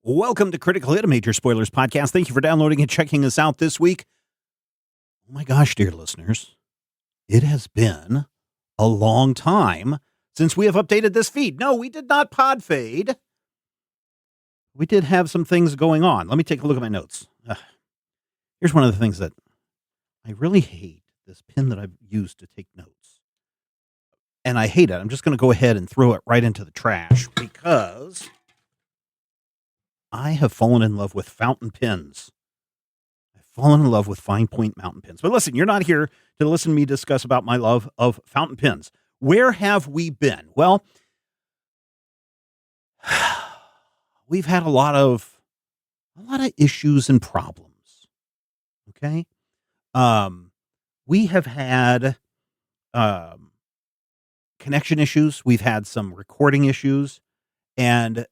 Welcome to Critical Hit, a Major Spoilers podcast. Thank you for downloading and checking us out this week. Oh my gosh, dear listeners, it has been a long time since we have updated this feed. No, we did not pod fade. We did have some things going on. Let me take a look at my notes. Here's one of the things that I really hate, this pen that I've used to take notes. And I hate it. I'm just going to go ahead and throw it right into the trash because I have fallen in love with fountain pens. I've fallen in love with fine point mountain pens. But listen, you're not here to listen to me discuss about my love of fountain pens. Where have we been? Well, we've had a lot of issues and problems. Okay? We have had connection issues. We've had some recording issues, and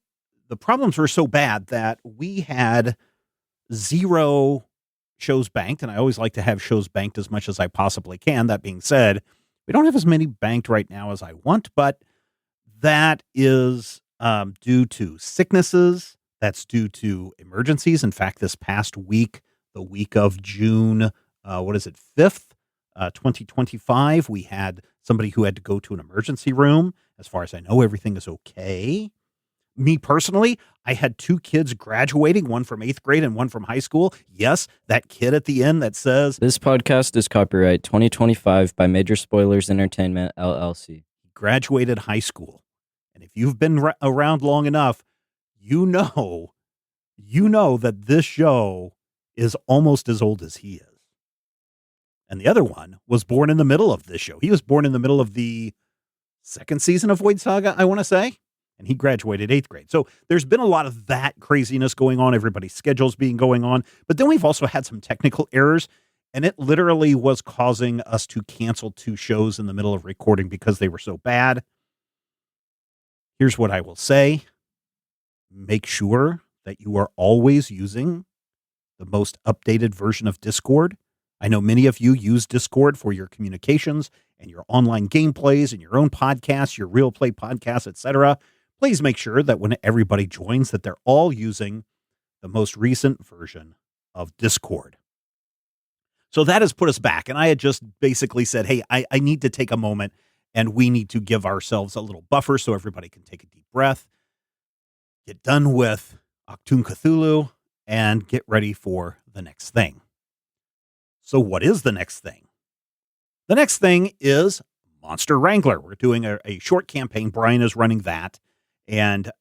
the problems were so bad that we had 0 shows banked, and I always like to have shows banked as much as I possibly can. That being said, we don't have as many banked right now as I want, but that is due to sicknesses. That's due to emergencies. In fact, this past week, the week of June, 5th, 2025, we had somebody who had to go to an emergency room. As far as I know, everything is okay. Me personally, I had 2 kids graduating, one from 8th grade and one from high school. Yes, that kid at the end that says, "This podcast is copyright 2025 by Major Spoilers Entertainment, LLC. Graduated high school. And if you've been around long enough, you know that this show is almost as old as he is. And the other one was born in the middle of this show. He was born in the middle of the 2nd season of Void Saga, I want to say. And he graduated 8th grade. So there's been a lot of that craziness going on. Everybody's schedules going on. But then we've also had some technical errors. And it literally was causing us to cancel 2 shows in the middle of recording because they were so bad. Here's what I will say. Make sure that you are always using the most updated version of Discord. I know many of you use Discord for your communications and your online gameplays and your own podcasts, your real play podcasts, etc. Please make sure that when everybody joins that they're all using the most recent version of Discord. So that has put us back. And I had just basically said, hey, I need to take a moment and we need to give ourselves a little buffer so everybody can take a deep breath, get done with Octoon Cthulhu, and get ready for the next thing. So what is the next thing? The next thing is Monster Wrangler. We're doing a short campaign. Brian is running that. And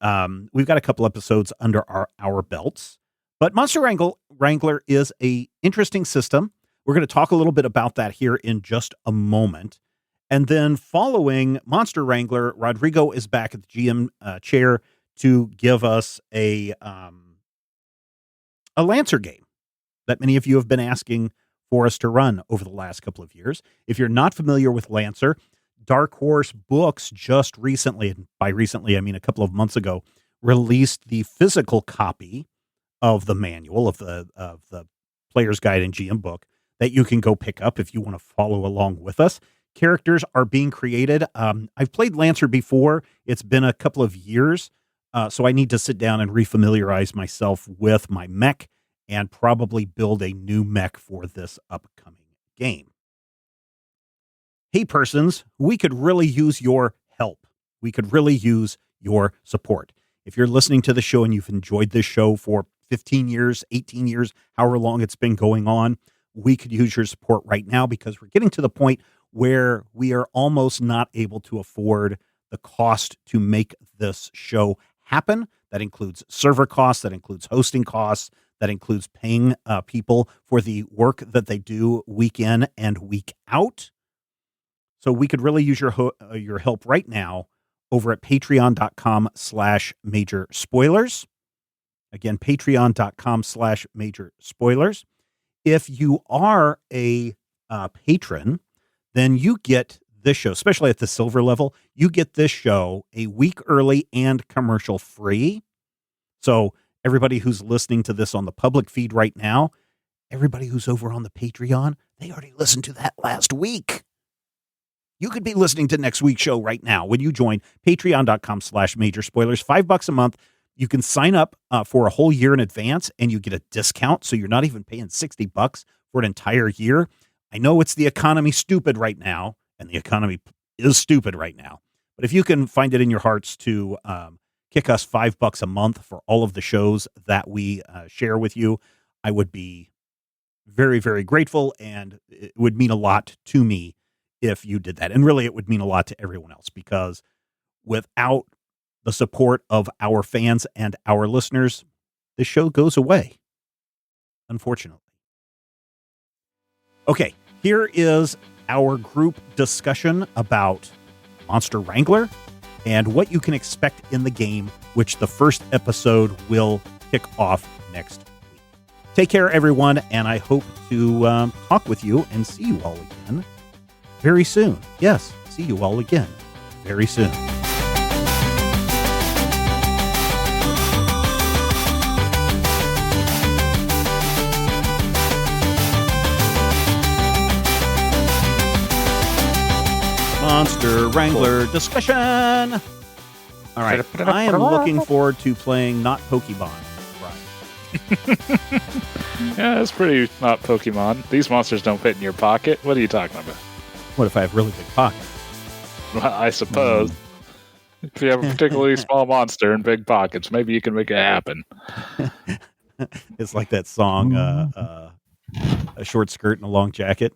we've got a couple episodes under our belts. But Monster Wrangler is a interesting system. We're going to talk a little bit about that here in just a moment. And then following Monster Wrangler, Rodrigo is back at the GM chair to give us a Lancer game that many of you have been asking for us to run over the last couple of years. If you're not familiar with Lancer, Dark Horse Books just recently, and by recently I mean a couple of months ago, released the physical copy of the manual of the Player's Guide and GM book that you can go pick up if you want to follow along with us. Characters are being created. I've played Lancer before. It's been a couple of years, so I need to sit down and refamiliarize myself with my mech and probably build a new mech for this upcoming game. Hey, persons, we could really use your help. We could really use your support. If you're listening to the show and you've enjoyed this show for 15 years, 18 years, however long it's been going on, we could use your support right now because we're getting to the point where we are almost not able to afford the cost to make this show happen. That includes server costs, that includes hosting costs, that includes paying people for the work that they do week in and week out. So we could really use your help right now over at patreon.com/major spoilers. Again, patreon.com/major spoilers. If you are a patron, then you get this show, especially at the silver level, you get this show a week early and commercial free. So everybody who's listening to this on the public feed right now, everybody who's over on the Patreon, they already listened to that last week. You could be listening to next week's show right now when you join patreon.com/major spoilers, $5 a month. You can sign up for a whole year in advance, and you get a discount, so you're not even paying $60 for an entire year. I know it's the economy stupid right now, and the economy is stupid right now. But if you can find it in your hearts to kick us $5 a month for all of the shows that we share with you, I would be very, very grateful, and it would mean a lot to me if you did that. And really, it would mean a lot to everyone else, because without the support of our fans and our listeners, this show goes away, unfortunately. Okay, here is our group discussion about Monster Wrangler and what you can expect in the game, which the first episode will kick off next week. Take care, everyone, and I hope to talk with you and see you all again very soon. Yes, see you all again very soon. Monster Wrangler discussion. All right, I am looking forward to playing not Pokemon. Right. Yeah, that's pretty not Pokemon. These monsters don't fit in your pocket. What are you talking about? What if I have really big pockets? Well, I suppose. If you have a particularly small monster and big pockets, maybe you can make it happen. It's like that song, a short skirt and a long jacket.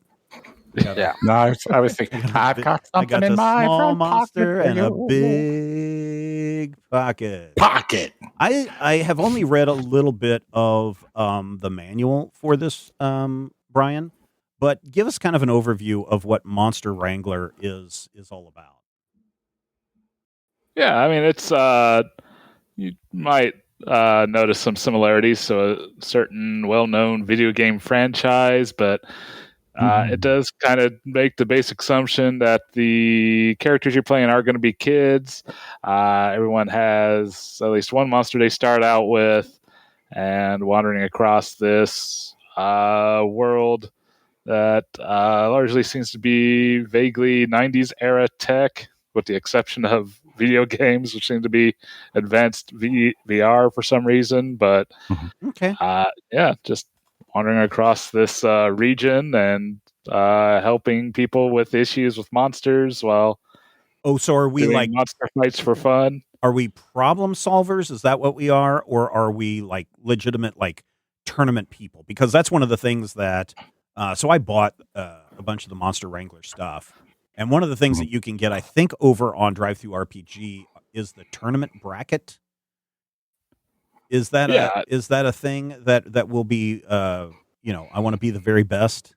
Yeah. No, I was thinking, I've got something in my small front monster pocket and a big pocket. pocket. I have only read a little bit of the manual for this, Brian, but give us kind of an overview of what Monster Wrangler is all about. Yeah, I mean, it's you might notice some similarities to a certain well-known video game franchise, but it does kind of make the basic assumption that the characters you're playing are going to be kids. Everyone has at least one monster they start out with, and wandering across this world that largely seems to be vaguely 90s era tech, with the exception of video games, which seem to be advanced VR for some reason. But Okay. yeah, just wandering across this region and helping people with issues with monsters while So are we doing like monster fights for fun. Are we problem solvers? Is that what we are? Or are we like legitimate like tournament people? Because that's one of the things that so I bought a bunch of the Monster Wrangler stuff. And one of the things that you can get, I think, over on DriveThruRPG is the tournament bracket. Is that a thing that will be I want to be the very best?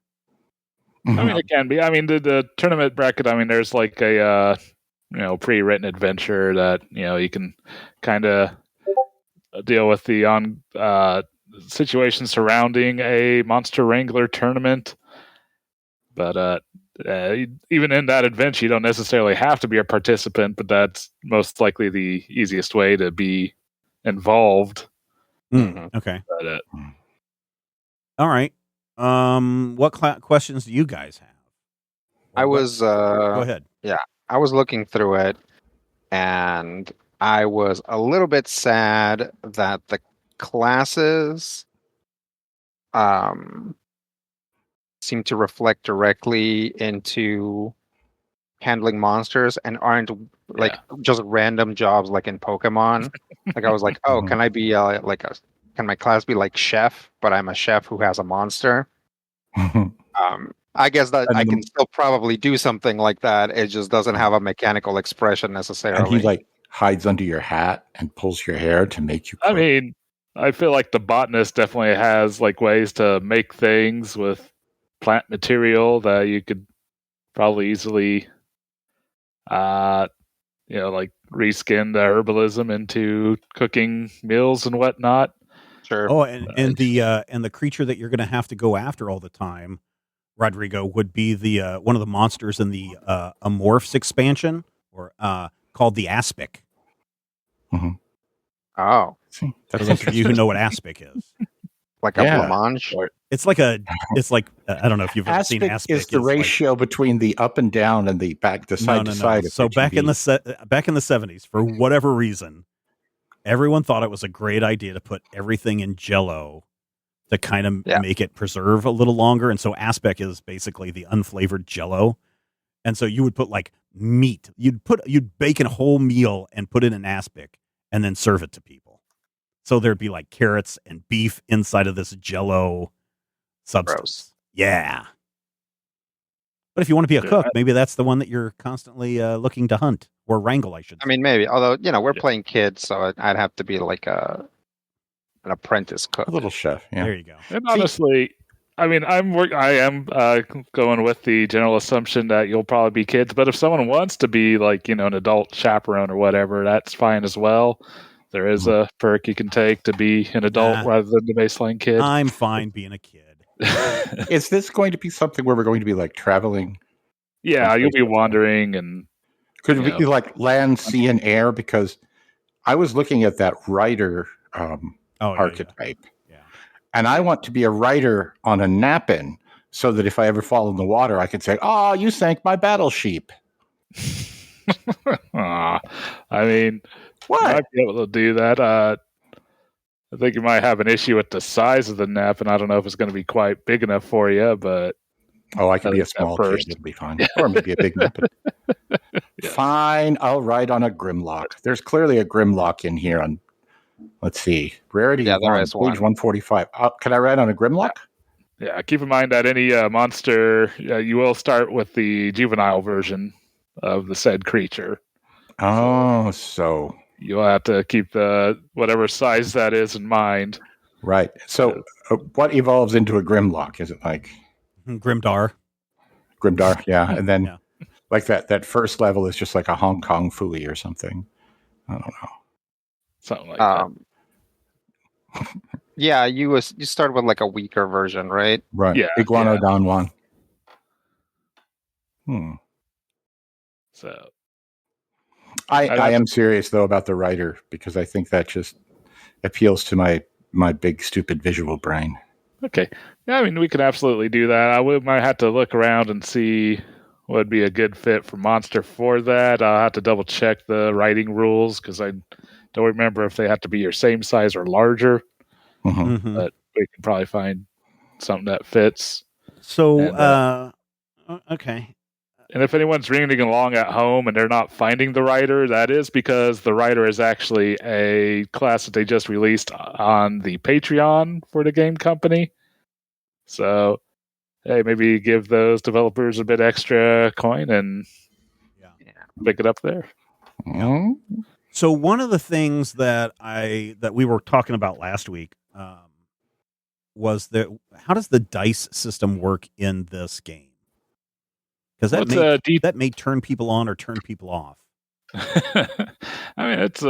I mean, it can be. I mean, the tournament bracket, I mean, there's like a pre-written adventure that you can kind of deal with the situation surrounding a Monster Wrangler tournament. But even in that adventure, you don't necessarily have to be a participant, but that's most likely the easiest way to be involved. Okay. But, all right. What questions do you guys have? I was Go ahead. Yeah, I was looking through it, and I was a little bit sad that the classes seem to reflect directly into handling monsters and aren't like just random jobs like in Pokemon. Like I was like, oh, can I be can my class be like chef, but I'm a chef who has a monster? I guess that I can still probably do something like that. It just doesn't have a mechanical expression necessarily. And he like hides under your hat and pulls your hair to make you cook. I mean, I feel like the botanist definitely has like ways to make things with plant material that you could probably easily like reskin the herbalism into cooking meals and whatnot. Sure. Oh, and the creature that you're going to have to go after all the time, Rodrigo, would be the one of the monsters in the Amorphs expansion, or called the Aspic. Oh, See, For those of you who know what Aspic is, like a blancmange. it's like I don't know if you've ever seen Aspic. Is the ratio between the up and down and the back to side to side. So back in the 70s, for whatever reason, everyone thought it was a great idea to put everything in Jell-O to kind of make it preserve a little longer. And so aspic is basically the unflavored Jell-O. And so you would put like meat. You'd bake a whole meal and put it in aspic and then serve it to people. So there'd be like carrots and beef inside of this Jell-O substance. Gross. Yeah. But if you want to be a cook, maybe that's the one that you're constantly looking to hunt or wrangle, I should say. I mean, maybe. Although, we're playing kids, so I'd have to be like an apprentice cook. A little chef, yeah. There you go. And honestly, I mean, I am going with the general assumption that you'll probably be kids. But if someone wants to be like, an adult chaperone or whatever, that's fine as well. There is a perk you can take to be an adult rather than the baseline kid. I'm fine being a kid. Is this going to be something where we're going to be like traveling? Yeah, you'll be wandering and could it be like land, sea, and air? Because I was looking at that writer archetype, and I want to be a writer on a napkin so that if I ever fall in the water, I can say, "Oh, you sank my battle sheep." I mean, what? You might be able to do that. I think you might have an issue with the size of the nap, and I don't know if it's going to be quite big enough for you, but... I can be a small kid. It'll be fine. Or maybe a big nap. Fine, I'll write on a Grimlock. There's clearly a Grimlock in here on, let's see, Rarity 1, page 145. Can I write on a Grimlock? Yeah, keep in mind that any monster, you will start with the juvenile version of the said creature. Oh, so... You'll have to keep the whatever size that is in mind. Right. So what evolves into a Grimlock? Is it like... Grimdar, yeah. And then like that first level is just like a Hong Kong Fooey or something. I don't know. Something like that. Yeah, you started with like a weaker version, right? Right. Yeah. Iguanodon 1. So I am serious though about the writer because I think that just appeals to my big stupid visual brain. Okay. Yeah, I mean, we can absolutely do that. Might have to look around and see what would be a good fit for Monster for that. I'll have to double check the writing rules because I don't remember if they have to be your same size or larger. Mm-hmm. But we can probably find something that fits. So, okay. And if anyone's reading along at home and they're not finding the writer, that is because the writer is actually a class that they just released on the Patreon for the game company. So, hey, maybe give those developers a bit extra coin and pick it up there. Mm-hmm. So one of the things that we were talking about last week was how does the dice system work in this game? Because that may turn people on or turn people off. I mean, it's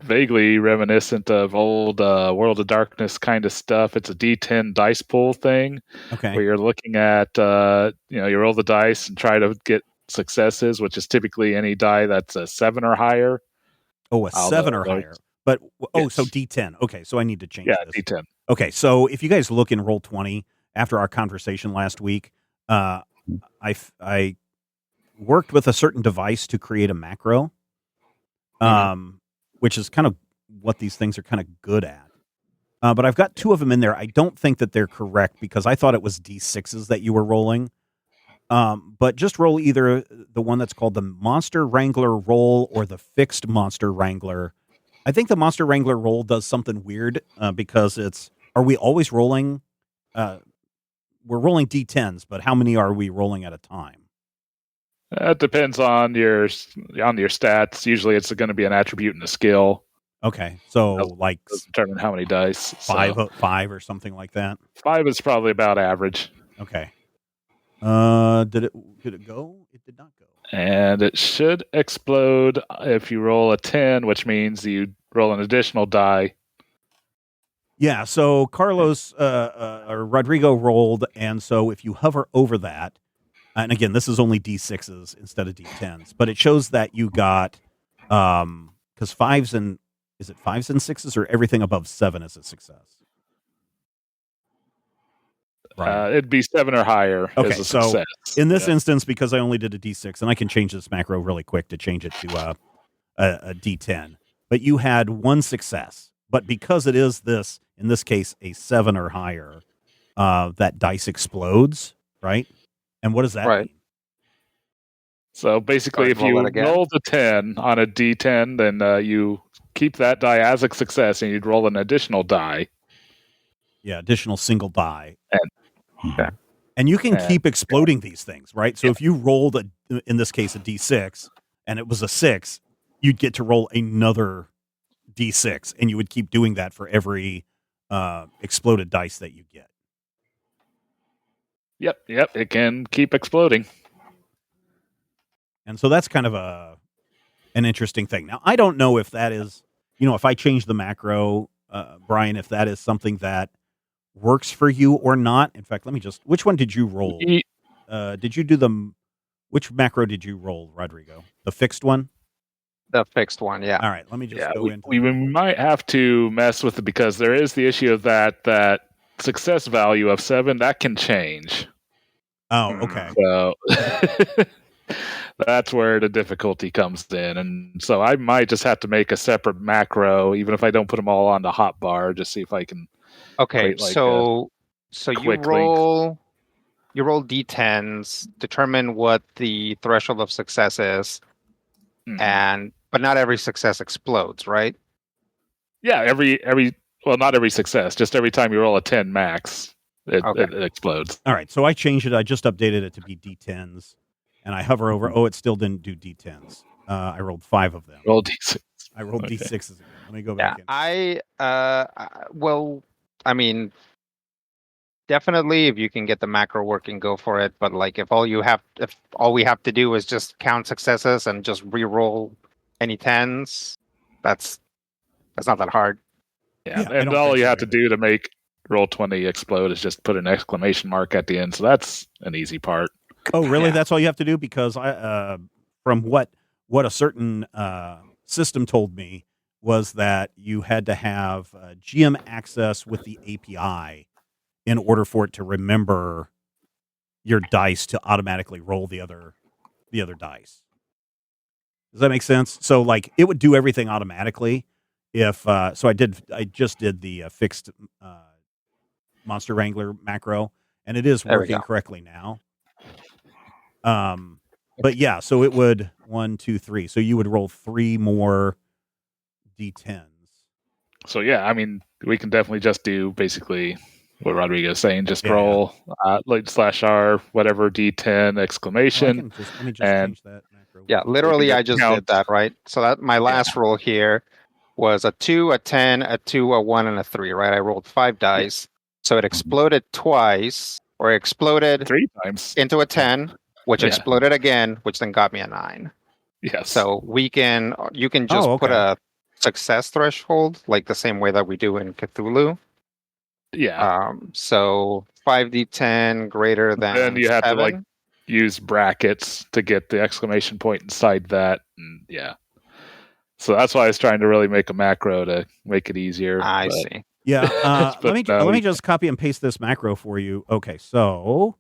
vaguely reminiscent of old World of Darkness kind of stuff. It's a D10 dice pool thing, where you're looking at, you roll the dice and try to get successes, which is typically any die that's a 7 or higher. Oh, a 7 or higher. But so D10. Okay, so I need to change this. D10. Okay, so if you guys look in Roll20 after our conversation last week, I worked with a certain device to create a macro, which is kind of what these things are kind of good at. But I've got 2 of them in there. I don't think that they're correct because I thought it was D6s that you were rolling. But just roll either the one that's called the Monster Wrangler roll or the fixed Monster Wrangler. I think the Monster Wrangler roll does something weird because are we always rolling? We're rolling D10s, but how many are we rolling at a time? It depends on your stats. Usually it's going to be an attribute and a skill. Okay, so like determine how many dice. 5 or something like that. 5 is probably about average. Okay. Did it go? It did not go. And it should explode if you roll a 10, which means you roll an additional die. Yeah, so Carlos or Rodrigo rolled, and so if you hover over that, and again, this is only D6s instead of D10s, but it shows that you got because 5s and 6s or everything above 7 is a success. Right. It'd be 7 or higher. Okay, as a so success. In this instance, because I only did a D6, and I can change this macro really quick to change it to a D10. but you had one success. But because it is this, in this case, a 7 or higher, that dice explodes, right? And what does that mean? So basically, if you rolled a 10 on a D10, then you keep that die as a success, and you'd roll an additional die. Yeah, additional single die. And, and you can keep exploding these things, right? So if you rolled, in this case, a D6, and it was a 6, you'd get to roll another D6, and you would keep doing that for every exploded dice that you get. Yep, it can keep exploding. And so that's kind of an interesting thing. Now, I don't know if that is, if I change the macro, Brian, if that is something that works for you or not. In fact, which one did you roll? Did you do which macro did you roll, Rodrigo? The fixed one? The fixed one, yeah. All right, let me just go into we might have to mess with it because there is the issue of that success value of 7, that can change. Oh, okay. So that's where the difficulty comes in. And so I might just have to make a separate macro, even if I don't put them all on the hotbar, just see if I can. Okay, so you roll D10s, determine what the threshold of success is, but not every success explodes, right? Yeah, not every success, just every time you roll a 10 max, it explodes. All right, so I changed it. I just updated it to be D10s, and I hover over. Oh, it still didn't do D10s. I rolled 5 of them. Roll D6. I rolled D6s again. Let me go back in. I mean, definitely, if you can get the macro working, go for it. But like, if all we have to do is just count successes and just re-roll any 10s, that's not that hard. Yeah, and all you have to do to make Roll20 explode is just put an exclamation mark at the end. So that's an easy part. Oh, really? Yeah. That's all you have to do? Because from what a certain system told me was that you had to have GM access with the API in order for it to remember your dice to automatically roll the other dice. Does that make sense? So like it would do everything automatically if so I just did the fixed Monster Wrangler macro, and it is working correctly now. But yeah, so it would 1, 2, 3. So you would roll 3 more D10s. So yeah, I mean, we can definitely just do basically what Rodrigo's saying. Just roll /R whatever D10 exclamation. Let me just change that macro. Yeah, literally, I just did that, right? So that my last roll here was a 2, a 10, a 2, a 1, and a 3, right? I rolled 5 dice. So it exploded twice, or it exploded 3 times into a 10, which exploded again, which then got me a 9. Yes. So you can just put a success threshold, like the same way that we do in Cthulhu. Yeah. So 5d10 greater than then you have 7. to like use brackets to get the exclamation point inside that, and so that's why I was trying to really make a macro to make it easier. I see. Yeah. let me just copy and paste this macro for you. Okay, so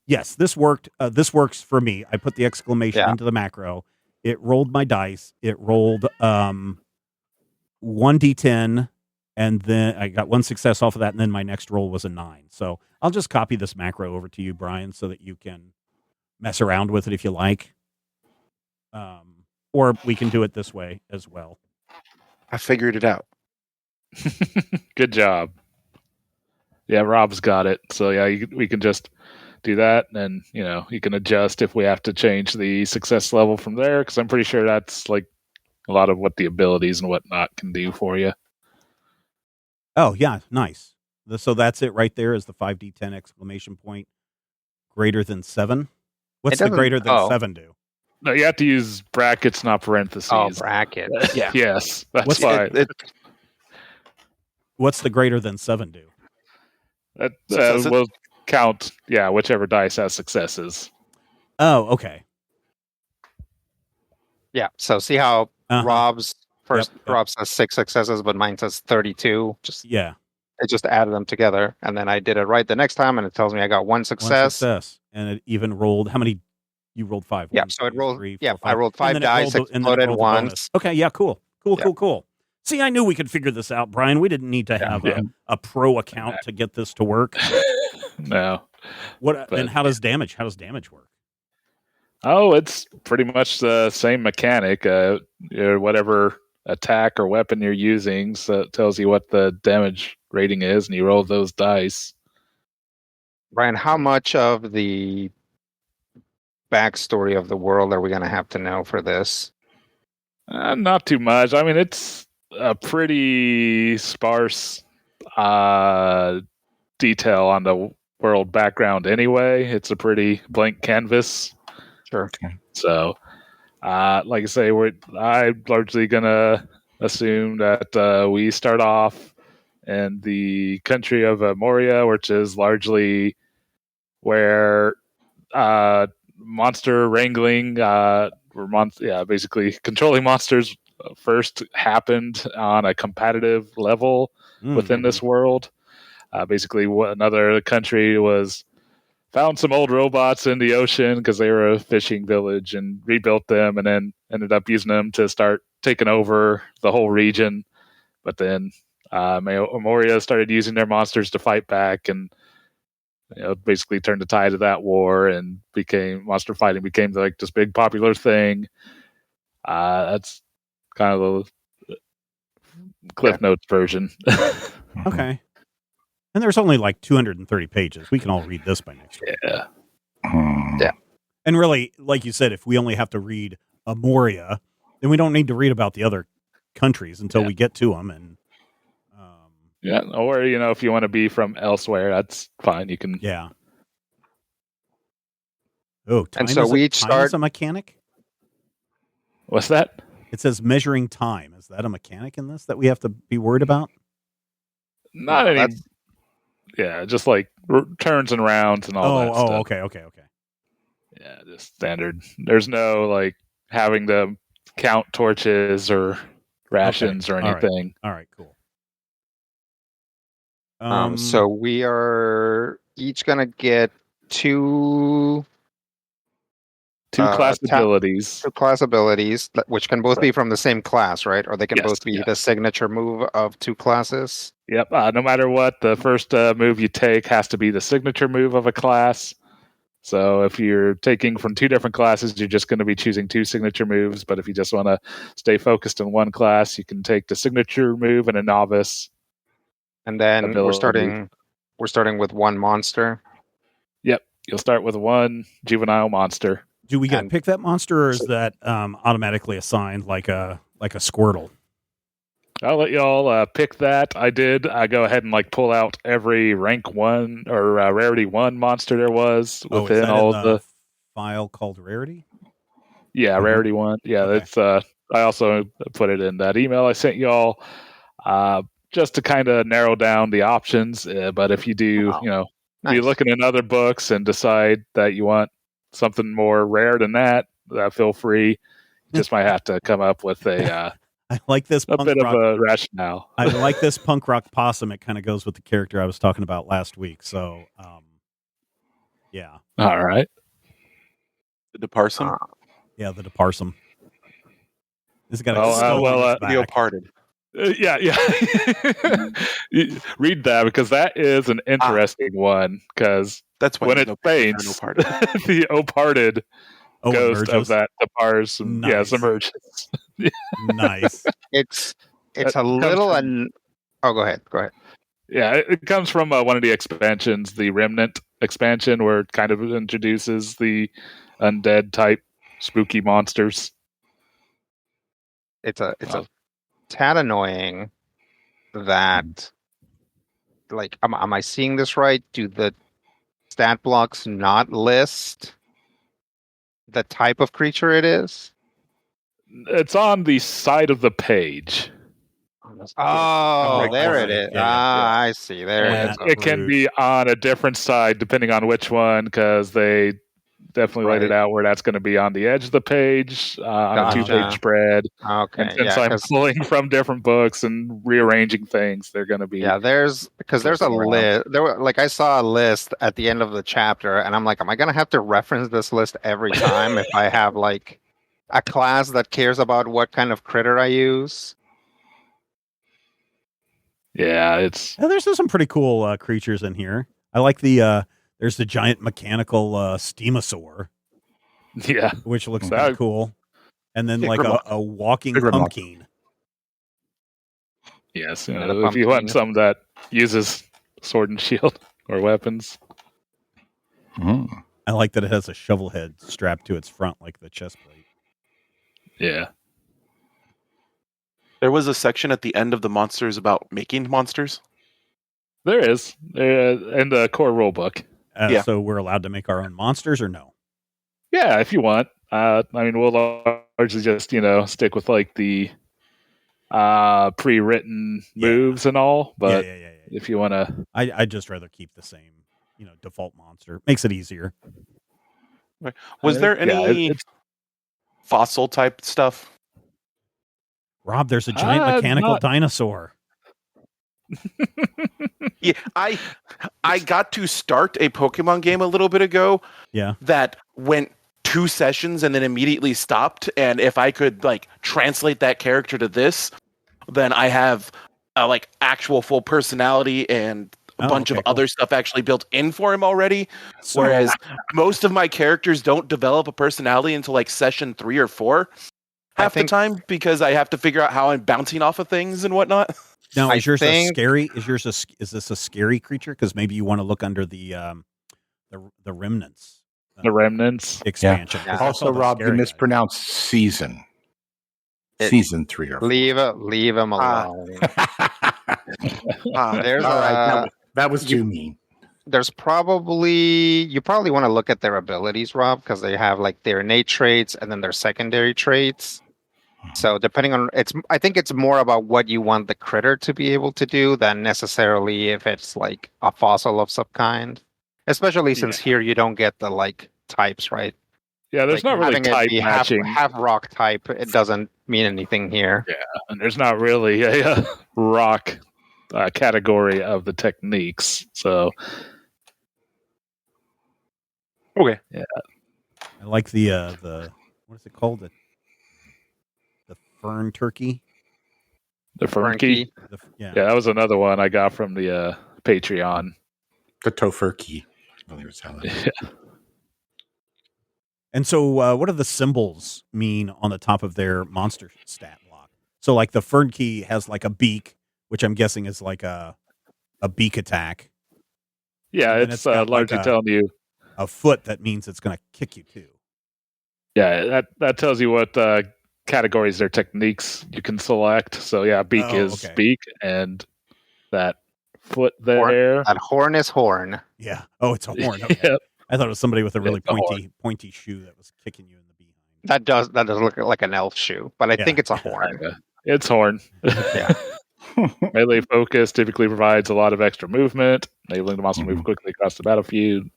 yes, this worked. This works for me. I put the exclamation into the macro. It rolled my dice. It rolled 1d10, and then I got 1 success off of that, and then my next roll was a 9. So I'll just copy this macro over to you, Brian, so that you can mess around with it if you like. Or we can do it this way as well. I figured it out. Good job. Yeah, Rob's got it. So yeah, we can just do that, and you can adjust if we have to change the success level from there, because I'm pretty sure that's like a lot of what the abilities and whatnot can do for you. Oh yeah, nice. So that's it right there is the 5d10 exclamation point greater than 7. What's the greater than 7 do? No, you have to use brackets, not parentheses. Oh, brackets. Yeah. Yes, that's why. What's the greater than 7 do? That will count, whichever dice has successes. Oh, okay. Yeah, so see how Rob's says 6 successes, but mine says 32. It just added them together, and then I did it right the next time, and it tells me I got 1 success. And it even rolled, how many? You rolled 5. Yeah, so it rolled, I rolled 5 dice, exploded once. Okay, yeah, cool. Cool. See, I knew we could figure this out, Brian. We didn't need to have a pro account to get this to work. No. And how does damage work? Oh, it's pretty much the same mechanic. Whatever attack or weapon you're using, so it tells you what the damage rating is, and you roll those dice. Brian, how much of the backstory of the world are we going to have to know for this? Not too much. I mean, it's a pretty sparse detail on the world background anyway. It's a pretty blank canvas. Sure. Okay. So, like I say, I'm largely going to assume that we start off in the country of Moria, which is largely where monster wrangling, basically controlling monsters first happened on a competitive level within this world. Basically, another country found some old robots in the ocean because they were a fishing village and rebuilt them, and then ended up using them to start taking over the whole region. But then Moria started using their monsters to fight back, and basically turned the tide of that war, and monster fighting became like this big popular thing. That's kind of the Cliff Notes version. Okay. And there's only like 230 pages. We can all read this by next week. Yeah. And really, like you said, if we only have to read Moria, then we don't need to read about the other countries until we get to them. And or if you want to be from elsewhere, that's fine. You can. Yeah. Oh, time and so we each start is a mechanic. What's that? It says measuring time. Is that a mechanic in this that we have to be worried about? Not any. Yeah, just like turns and rounds and all that stuff. Okay. Yeah, just standard. There's no like having to count torches or rations or anything. All right, cool. So we are each going to get two class abilities. Two class abilities, which can both be from the same class, right? Or they can both be the signature move of two classes? Yep. No matter what, the first move you take has to be the signature move of a class. So if you're taking from two different classes, you're just going to be choosing two signature moves. But if you just want to stay focused in one class, you can take the signature move and a novice. And then we're starting with one monster. Yep. You'll start with one juvenile monster. Do we get to pick that monster, or is that automatically assigned like a Squirtle? I'll let y'all pick that. I did. I go ahead and pull out every rank 1 or rarity 1 monster there was within all the file called rarity. Yeah, rarity 1. Yeah, it's. I also put it in that email I sent y'all, just to kind of narrow down the options. But if you do, be looking in other books and decide that you want something more rare than that, feel free. You just might have to come up with a. I like this a bit of a rationale. I like this punk rock possum. It kind of goes with the character I was talking about last week. So, yeah. All right. The Deparsum? Yeah, the Deparsum. This has got a Leoparded. Yeah. Read that, because that is an interesting one. Because that's when it faints, the Oparded ghost emerges. of that Deparsum, emerges. Nice. It's a little go ahead. Yeah, it comes from one of the expansions, the Remnant expansion, where it kind of introduces the undead type spooky monsters. It's a tad annoying that, am I seeing this right? Do the stat blocks not list the type of creature it is? It's on the side of the page. Oh, there it is. I see. There it is. It can be on a different side depending on which one, because they definitely laid it out where that's going to be on the edge of the page, on a 2-page spread. Okay. And since I'm pulling from different books and rearranging things, they're going to be. Yeah, there's a list. I saw a list at the end of the chapter, and I'm like, am I going to have to reference this list every time if I have a class that cares about what kind of critter I use. Yeah, it's there's some pretty cool creatures in here. I like there's the giant mechanical stemosaur. Yeah, which looks pretty cool, and then like a walking pumpkin. Yes, if you want some that uses sword and shield or weapons. I like that it has a shovel head strapped to its front like the chest plate. Yeah. There was a section at the end of the monsters about making monsters. There is. In the core rulebook. So we're allowed to make our own monsters or no? Yeah, if you want. I mean, we'll largely just, stick with like the pre-written moves and all. But if you want to... I'd just rather keep the same, default monster. Makes it easier. Right. Was there any fossil type stuff? Rob, there's a giant mechanical dinosaur. Yeah, I got to start a Pokemon game a little bit ago. Yeah. That went 2 sessions and then immediately stopped. And if I could like translate that character to this, then I have like actual full personality and a bunch of other stuff actually built in for him already. So, whereas most of my characters don't develop a personality until like session 3 or 4 half the time because I have to figure out how I'm bouncing off of things and whatnot. Now, is yours a scary? Is this a scary creature? Because maybe you want to look under the remnants. The remnants expansion. Yeah. Also, Rob, you mispronounced season. Season 3 or 4. Leave him alone. There's that was too mean. There's you probably want to look at their abilities, Rob, because they have like their innate traits and then their secondary traits. So depending on I think it's more about what you want the critter to be able to do than necessarily if it's like a fossil of some kind. Especially since here you don't get the like types, right? Yeah, there's not really type matching. Half rock type, it doesn't mean anything here. Yeah, and there's not really a rock category of the techniques. So, okay, yeah, I like the what is it called? The fern turkey. The fern key. Yeah, that was another one I got from the Patreon. The tofurkey, I believe it's how Yeah. And so, what do the symbols mean on the top of their monster stat block? So, like the fern key has like a beak, which I'm guessing is like a beak attack. Yeah, it's largely telling you a foot. That means it's going to kick you too. Yeah, that tells you what categories or techniques you can select. So yeah, beak is beak, and that foot there. That horn is horn. Yeah. Oh, it's a horn. Okay. Yep. I thought it was somebody with a really pointy shoe that was kicking you in the behind. That does look like an elf shoe, but I think it's a horn. It's horn. Yeah. Melee focus typically provides a lot of extra movement, enabling the monster to move quickly across the battlefield.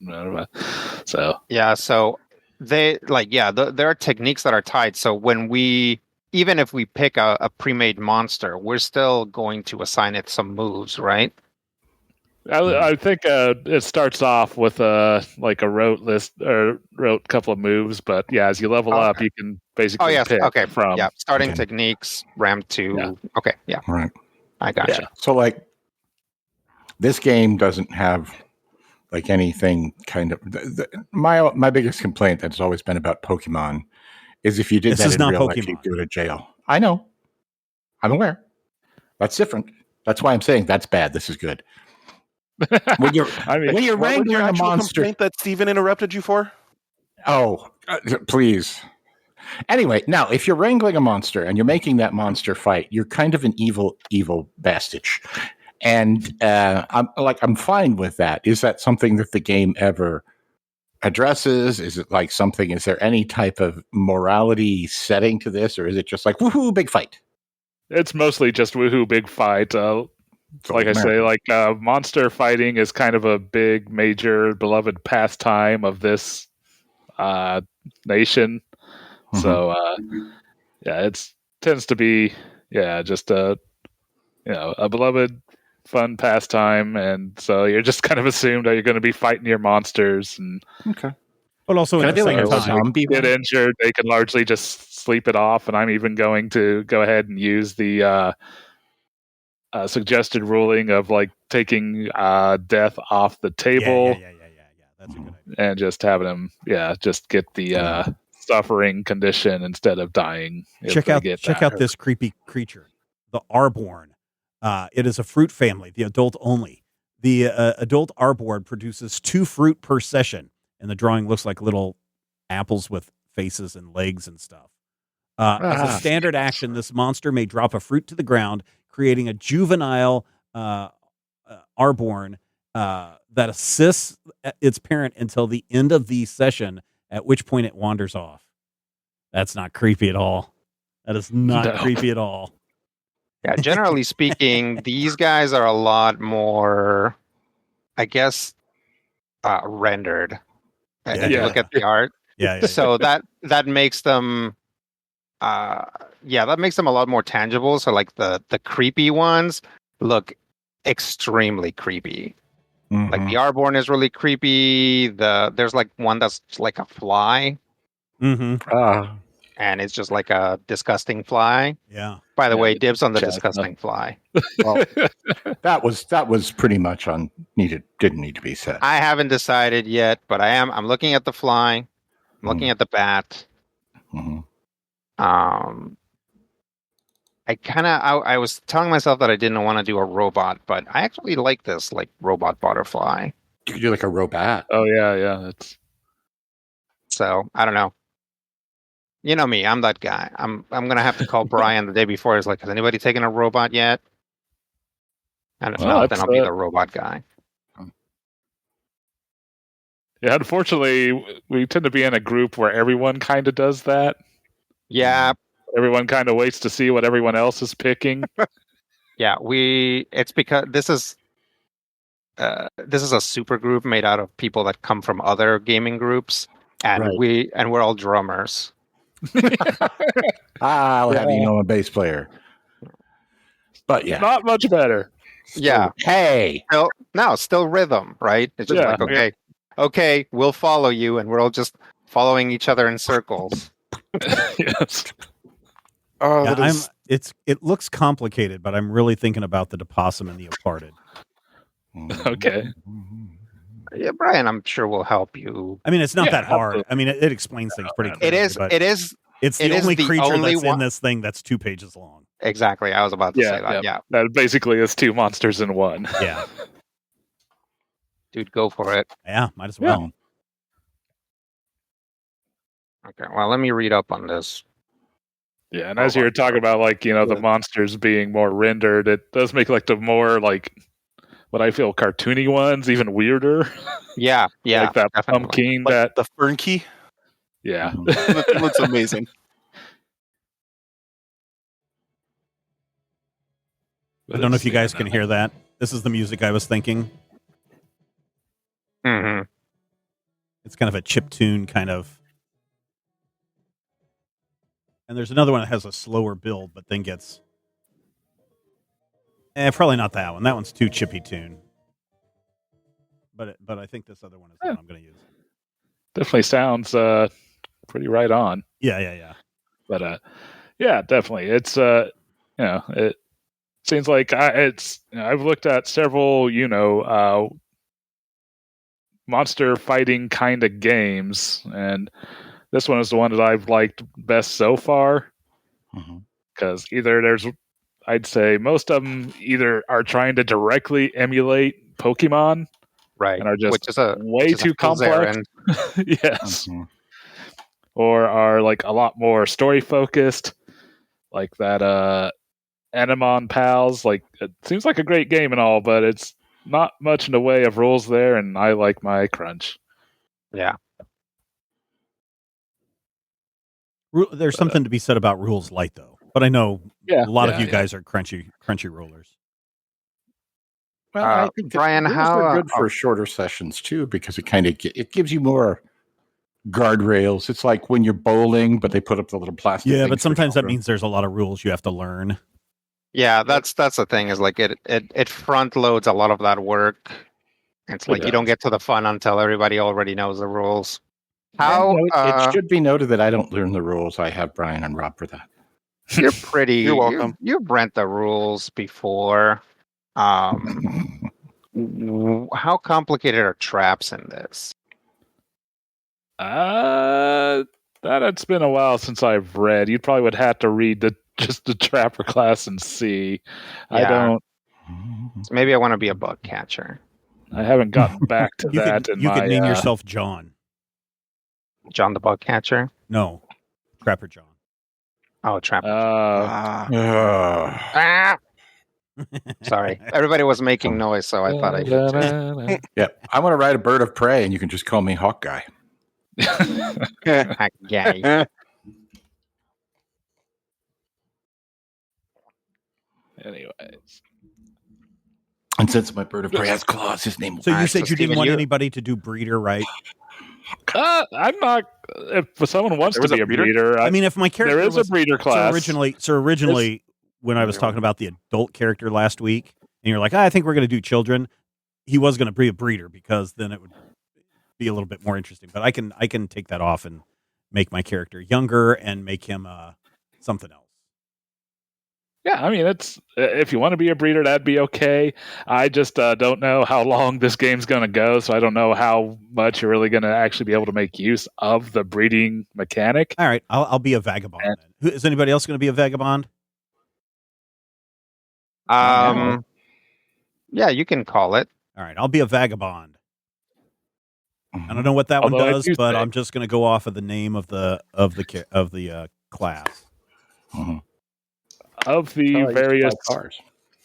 So there are techniques that are tied. So even if we pick a pre-made monster, we're still going to assign it some moves, right? I think it starts off with a rote list or rote couple of moves, but yeah, as you level up, you can basically pick from starting techniques, ramp to. Yeah. Okay, yeah, right. I got you. So like, this game doesn't have like anything kind of. My biggest complaint that's always been about Pokemon is if you did that in real life, you'd go to jail. I know, I'm aware. That's different. That's why I'm saying that's bad. This is good. When you're wrangling a monster, complaint that Steven interrupted you for? Oh, please. Anyway, now if you're wrangling a monster and you're making that monster fight, you're kind of an evil bastich, and I'm fine with that. Is that something that the game ever addresses? Is it like something? Is there any type of morality setting to this, or is it just like woohoo, big fight? It's mostly just woohoo, big fight. Like I say, monster fighting is kind of a big, major, beloved pastime of this nation. Mm-hmm. So, it tends to be, just a beloved, fun pastime, and so you're just kind of assumed that you're going to be fighting your monsters. And okay, But also Can at I be the like same a time, zombie? Get injured, they can largely just sleep it off, and I'm even going to go ahead and use the suggested ruling of like taking death off the table. Yeah. That's a good idea. And just having them, just get the suffering condition instead of dying. Check out this creepy creature, the Arborn. It is a fruit family, the adult only. The adult Arborn produces 2 fruit per session, and the drawing looks like little apples with faces and legs and stuff. As a standard action, this monster may drop a fruit to the ground, creating a juvenile Arborn that assists its parent until the end of the session, at which point it wanders off. That's not creepy at all. That is not creepy at all. Yeah, generally speaking, these guys are a lot more, I guess, rendered. If you look at the art. So that makes them, that makes them a lot more tangible. So like the creepy ones look extremely creepy. Mm-hmm. Like the Arborn is really creepy. There's like one that's like a fly. Mm-hmm. And it's just like a disgusting fly. Yeah. By the way, dibs on the disgusting fly. Well, that was pretty much didn't need to be said. I haven't decided yet, but I'm looking at the fly. I'm looking at the bat. Mm-hmm. I was telling myself that I didn't want to do a robot, but I actually like this like robot butterfly. You could do like a robot. Oh yeah. So I don't know. You know me, I'm that guy. I'm gonna have to call Brian the day before. He's like, has anybody taken a robot yet? And if not, then I'll be the robot guy. Yeah, unfortunately, we tend to be in a group where everyone kind of does that. Yeah. Everyone kind of waits to see what everyone else is picking. Yeah, it's because this is a super group made out of people that come from other gaming groups, and we're all drummers. I'll have you know, a bass player. But yeah, not much better. Yeah. Hey. Still rhythm, right? It's just like, okay, we'll follow you, and we're all just following each other in circles. Yes. It looks complicated, but I'm really thinking about the Depossum and the Aparted. Okay. Yeah, Brian, I'm sure will help you. I mean, it's not that hard. I mean, it explains things pretty clearly. It is. It's the only creature that's in this thing that's 2 pages long. Exactly. I was about to say that. Yeah. That basically is 2 monsters in one. Yeah. Dude, go for it. Yeah, might as well. Okay. Well, let me read up on this. Yeah, and as you're talking about, like, the monsters being more rendered, it does make like the more like what I feel cartoony ones even weirder. Yeah, like that definitely. Pumpkin, like the Fernky. Yeah, that looks amazing. I don't know if you guys can hear that. This is the music I was thinking. Mm-hmm. It's kind of a chiptune kind of. And there's another one that has a slower build, but then gets... probably not that one. That one's too chippy tune. But I think this other one is the one I'm going to use. Definitely sounds pretty right on. Yeah. But definitely. It's it seems like I've looked at several monster fighting kind of games, and this one is the one that I've liked best so far. Because I'd say most of them either are trying to directly emulate Pokemon, right, and are just way too complex. Yes. Or are like a lot more story focused, like that Anemon Pals. Like, it seems like a great game and all, but it's not much in the way of rules there, and I like my crunch. Yeah. There's something to be said about rules light, though. But I know a lot of you guys are crunchy rollers. Well, I think Brian, how are good for shorter sessions too, because it gives you more guardrails. It's like when you're bowling, but they put up the little plastic. Yeah, but sometimes that means there's a lot of rules you have to learn. Yeah, that's the thing. Is like it front loads a lot of that work. It's like you don't get to the fun until everybody already knows the rules. How it should be noted that I don't learn the rules. I have Brian and Rob for that. you're pretty. You're welcome. You've read the rules before. How complicated are traps in this? It's been a while since I've read. You probably would have to read just the Trapper class and see. Yeah. I don't. So maybe I want to be a bug catcher. I haven't gotten back to that. You could name yourself John. John the bug catcher? No, Trapper John. Oh, Trapper. Sorry, everybody was making noise, so I thought I could. Yeah, I want to ride a bird of prey, and you can just call me Hawk Guy. Yeah. Anyways. And since my bird of prey has claws, his name. So you said you didn't want anybody to do breeder, right? I'm not. If someone wants to be a breeder, I mean, if my character there is a breeder class. So originally, when I was talking about the adult character last week, and you're like, I think we're going to do children. He was going to be a breeder because then it would be a little bit more interesting. But I can take that off and make my character younger and make him something else. Yeah, I mean, it's if you want to be a breeder, that'd be okay. I just don't know how long this game's going to go, so I don't know how much you're really going to actually be able to make use of the breeding mechanic. All right, I'll be a vagabond then. Is anybody else going to be a vagabond? Yeah, you can call it. All right, I'll be a vagabond. I don't know what that one does, but I'm just going to go off of the name of the class. Mm-hmm. Of the various,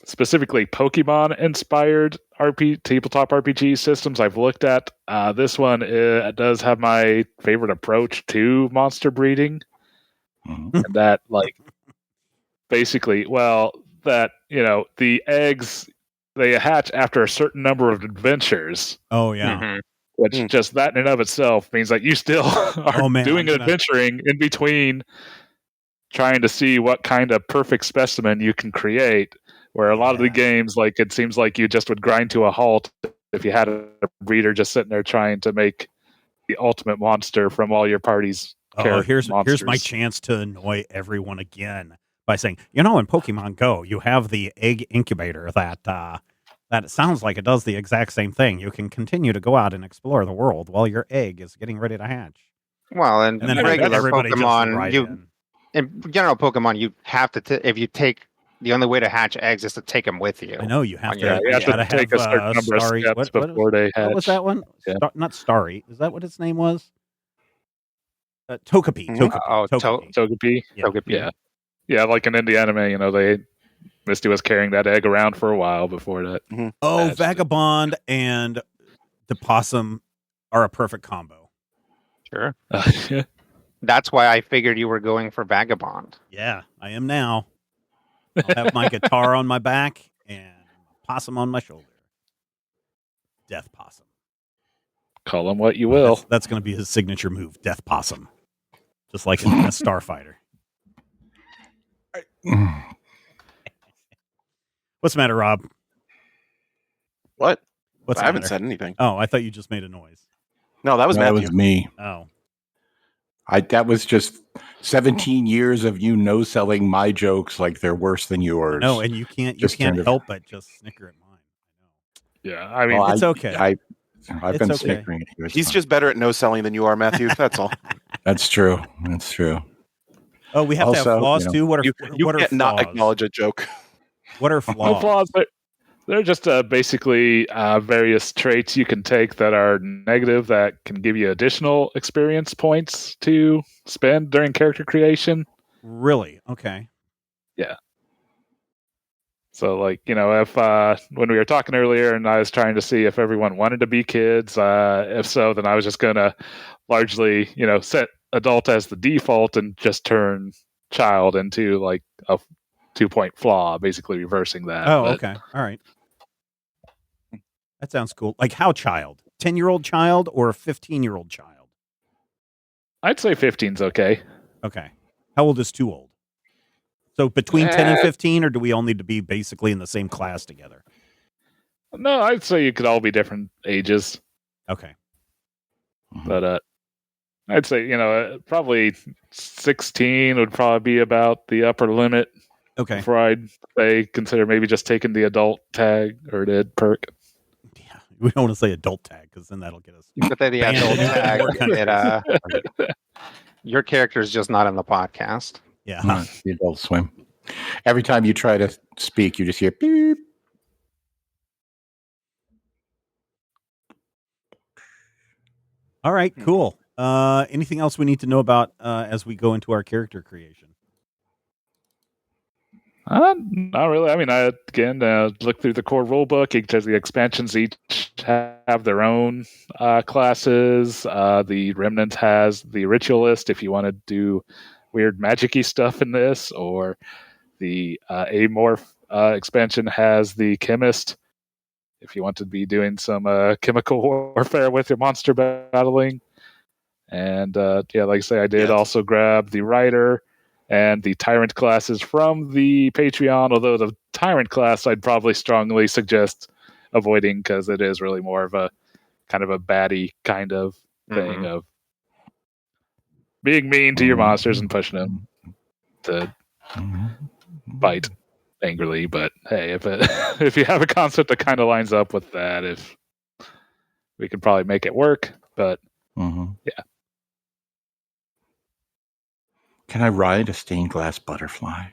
specifically Pokemon-inspired tabletop RPG systems I've looked at, this one does have my favorite approach to monster breeding. Mm-hmm. And that, basically, the eggs, they hatch after a certain number of adventures. Oh, yeah. Mm-hmm. Which just that in and of itself means that you still are doing adventuring in between trying to see what kind of perfect specimen you can create, where a lot of the games, it seems like you just would grind to a halt if you had a breeder just sitting there trying to make the ultimate monster from all your party's here's my chance to annoy everyone again by saying, in Pokemon Go, you have the egg incubator that it sounds like it does the exact same thing. You can continue to go out and explore the world while your egg is getting ready to hatch. Well, and then regular Pokemon, in general Pokemon, you have to if you take the only way to hatch eggs is to take them with you. I know you have to. You have to take a certain number of steps before they hatch. What was that one? Yeah. Not Starry. Is that what its name was? Togepi. Togepi. Yeah. Like in the anime, Misty was carrying that egg around for a while before that. Mm-hmm. Oh, Vagabond and the possum are a perfect combo. Sure. That's why I figured you were going for Vagabond. Yeah, I am now. I'll have my guitar on my back and a possum on my shoulder. Death Possum. Call him what you will. That's going to be his signature move, Death Possum. Just like in a Starfighter. What's the matter, Rob? What? I haven't said anything. Oh, I thought you just made a noise. No, that was Matthew. That was me. Oh. That was just 17 years of you no-selling my jokes like they're worse than yours. No, and you can't help but just snicker at mine. Yeah, I mean, it's okay. I've been snickering at you. He's just better at no-selling than you are, Matthew. That's all. That's true. Oh, we have to have flaws too? What are you what can't are not flaws? acknowledge a joke. What are flaws? No flaws, but they're just basically various traits you can take that are negative that can give you additional experience points to spend during character creation. Really? Okay. Yeah. So, if when we were talking earlier and I was trying to see if everyone wanted to be kids, if so, then I was just going to largely, set adult as the default and just turn child into a 2-point flaw, basically reversing that. Oh, okay. All right. That sounds cool. Like how child? 10-year-old child or a 15-year-old child? I'd say 15's okay. Okay. How old is too old? So between 10 and 15, or do we all need to be basically in the same class together? No, I'd say you could all be different ages. Okay. But I'd say, probably 16 would probably be about the upper limit. Okay. Before I'd say consider maybe just taking the adult tag or the perk. Yeah, we don't want to say adult tag because then that'll get us. You put the adult tag. Your character is just not in the podcast. Yeah, the Adult Swim. Every time you try to speak, you just hear beep. All right, cool. Anything else we need to know about as we go into our character creation? Not really. I mean, I looked through the core rulebook. Each of the expansions each have their own classes. The Remnant has the Ritualist if you want to do weird magic-y stuff in this, or the Amorph expansion has the Chemist if you want to be doing some chemical warfare with your monster battling. And like I say, I did also grab the Rider and the Tyrant classes from the Patreon, although the Tyrant class I'd probably strongly suggest avoiding because it is really more of a kind of a baddie kind of thing of being mean to your monsters and pushing them to bite angrily. But hey, if you have a concept that kind of lines up with that, if we could probably make it work. But yeah. Can I ride a stained glass butterfly?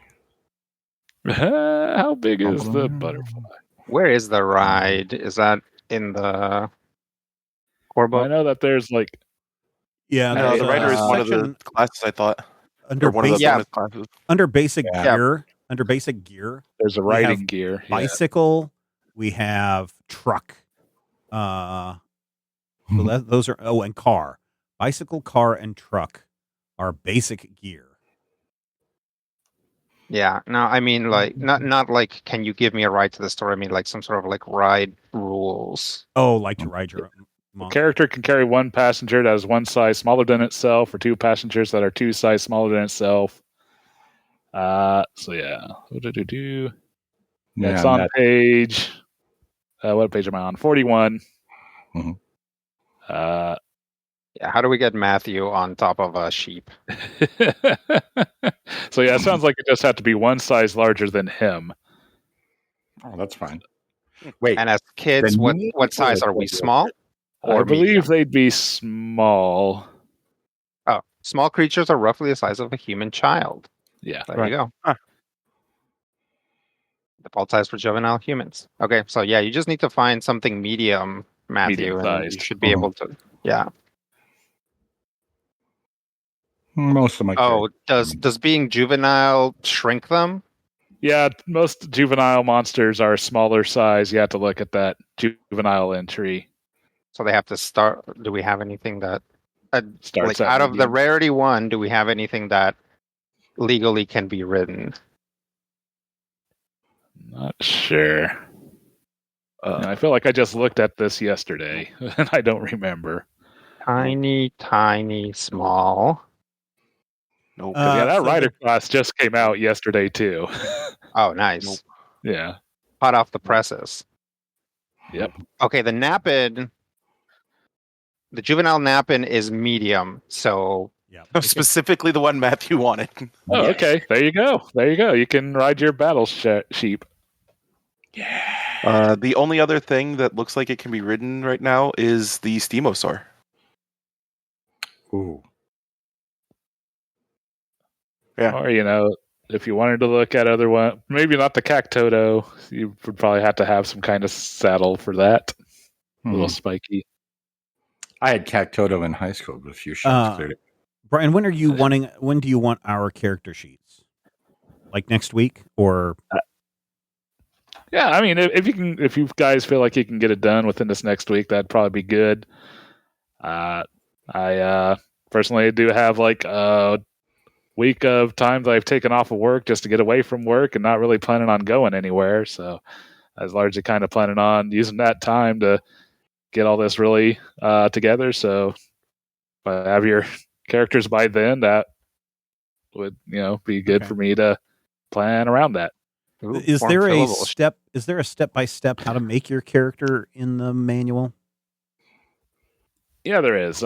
How big is the butterfly? Where is the ride? Is that in the core book? I know that there's like... Yeah, no, the Rider is one of the classes, I thought. Under one of the classes. Under basic gear, there's a riding gear. Bicycle, we have truck. So those are and car. Bicycle, car, and truck are basic gear. Yeah, no, I mean like not like can you give me a ride to the store? I mean like some sort of like ride rules. Oh, like to ride your monster. Character can carry one passenger that is one size smaller than itself, or two passengers that are two size smaller than itself. So yeah, it's on page. What page am I on? 41. Yeah, how do we get Matthew on top of a sheep? So yeah, it sounds like it just had to be one size larger than him. Oh, that's fine. Wait, and as kids, what size are we? Small? Or I believe they'd be small. Oh, small creatures are roughly the size of a human child. Yeah, there you go. Default size for juvenile humans. Okay, so yeah, you just need to find something medium, Matthew, and you should be able to. Yeah. Most of my. Oh, does being juvenile shrink them? Yeah, most juvenile monsters are smaller size. You have to look at that juvenile entry. So they have to start. Do we have anything that starts like out of the rarity one? Do we have anything that legally can be ridden? Not sure. I feel like I just looked at this yesterday, and I don't remember. Tiny, small. Nope. That Rider class just came out yesterday too. Oh, nice. Nope. Yeah. Hot off the presses. Yep. Okay, the Napin, the juvenile Napin is medium, so specifically the one Matthew wanted. Oh, okay. There you go. You can ride your battle sheep. Yeah. The only other thing that looks like it can be ridden right now is the Stemosaur. Ooh. Yeah. Or, if you wanted to look at other one, maybe not the Cactodo, you would probably have to have some kind of saddle for that. A little spiky. I had Cactodo in high school, but a few shots cleared it. Brian, when do you want our character sheets? Like next week or? Yeah, I mean, if you guys feel like you can get it done within this next week, that'd probably be good. I personally do have like a week of time that I've taken off of work just to get away from work and not really planning on going anywhere. So I was largely kind of planning on using that time to get all this really together. So if I have your characters by then, that would be good for me to plan around that. Ooh, is there a step-by-step how to make your character in the manual? Yeah, there is.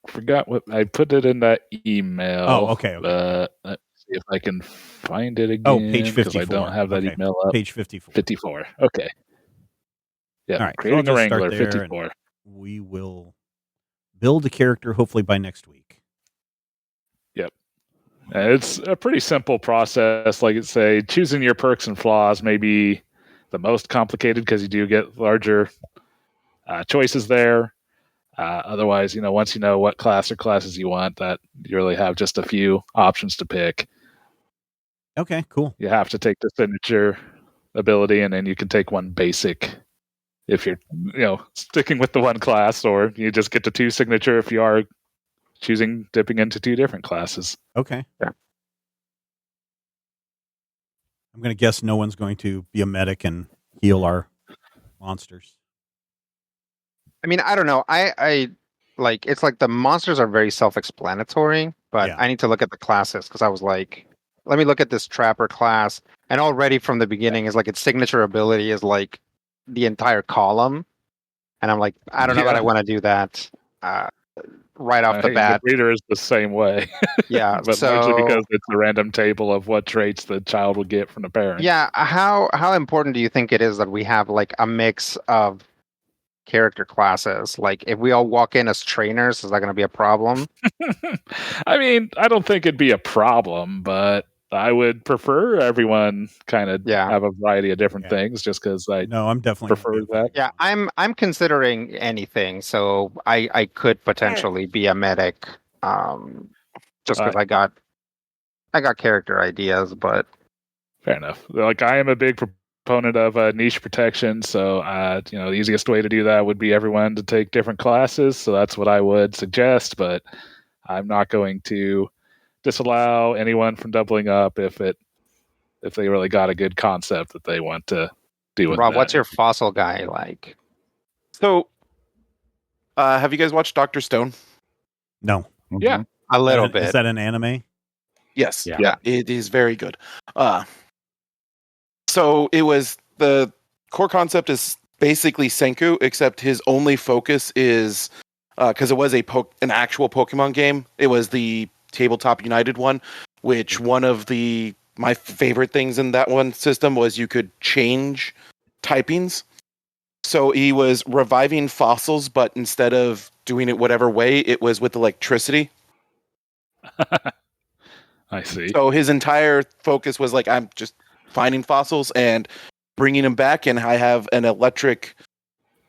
forgot what I put it in that email. Oh, okay. Let's see if I can find it again. Oh, page 54. I don't have that email up. Page 54. 54. Okay. Yeah. All right. Creating so a Wrangler, 54. We will build a character hopefully by next week. Yep. It's a pretty simple process. Like it say, choosing your perks and flaws may be the most complicated because you do get larger choices there. Otherwise, once you know what class or classes you want, that you really have just a few options to pick. Okay, cool. You have to take the signature ability, and then you can take one basic if you're, sticking with the one class, or you just get the two signature if you are dipping into two different classes. Okay. Yeah. I'm going to guess no one's going to be a medic and heal our monsters. I mean, I don't know. I like, it's like the monsters are very self-explanatory, but Yeah. I need to look at the classes because I was like, let me look at this trapper class, and already from the beginning is like its signature ability is like the entire column, and I'm like, I don't know that I want to do that right off the bat. The reader is the same way. Yeah, but largely because it's a random table of what traits the child will get from the parent. Yeah, how important do you think it is that we have like a mix of character classes? Like, if we all walk in as trainers, is that going to be a problem? I mean, I don't think it'd be a problem, but I would prefer everyone kind of have a variety of different things, just because I'm definitely prefer that. Yeah, I'm considering anything, so I could potentially be a medic, just because I got character ideas, but fair enough. Like, I am a big proponent of niche protection, so the easiest way to do that would be everyone to take different classes. So that's what I would suggest, but I'm not going to disallow anyone from doubling up if they really got a good concept that they want to do with Rob, that. what's your fossil guy like? So, have you guys watched Dr. Stone? No. Yeah. A little bit. Is that an anime? Yes. Yeah. It is very good. So the core concept is basically Senku, except his only focus is, because it was an actual Pokemon game. It was the Tabletop United one, which one of my favorite things in that one system was you could change typings. So he was reviving fossils, but instead of doing it whatever way, it was with electricity. I see. So his entire focus was like, I'm just finding fossils and bringing them back, and I have an electric